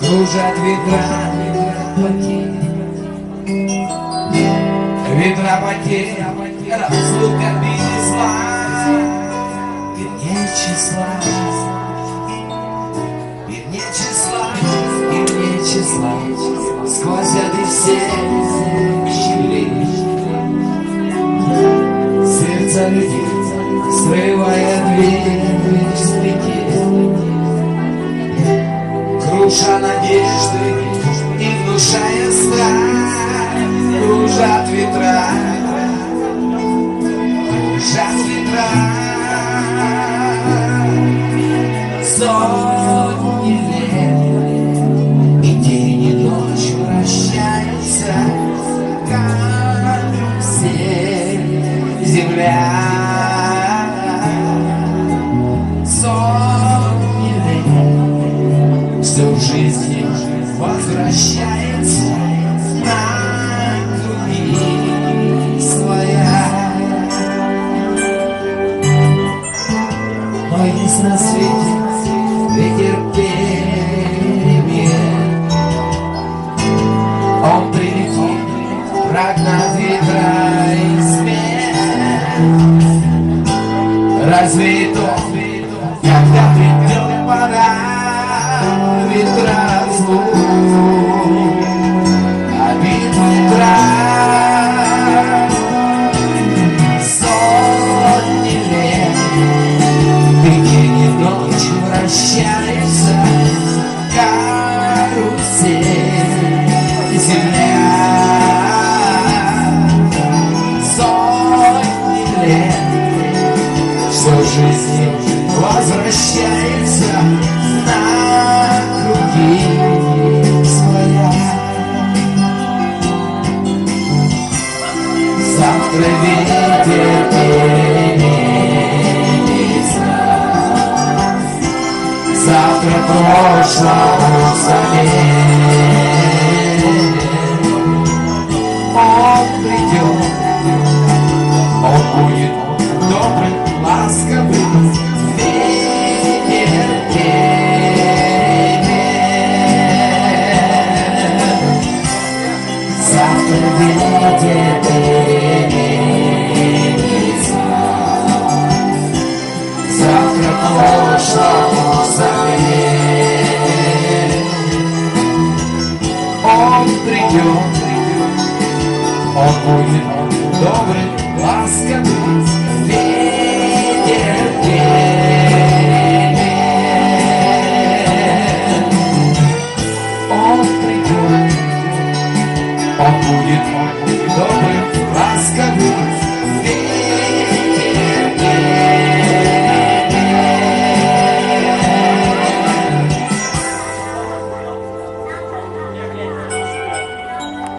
Кружат ветра, ветра потерь, разлука без зла, и нет числа, и нет числа, и нет числа, сквозят и все щели. Сердца людей срывая дверь с реки, круша надежды и внушая страх. Кружат ветра, сотни лет, и день и ночь вращается, карусель, земля. Сотни лет, все в жизни возвращается на круги своя. Но есть на свете ветер перемен, он прилетит, прогнав ветра и смен. Разве это, когда придет пора ветра разлук, обид ветра? Сотни лет, и день и ночь вращается карусель, земля. Сотни лет, все в жизни возвращается на круги своя. Завтра ветер переменится, завтра прошлому заменит. Он придет, он будет добрым, ласковым, ветер перемен. Завтра ветер переменится, завтра прошлому заменит. Он придет, он будет добрым, ласковым,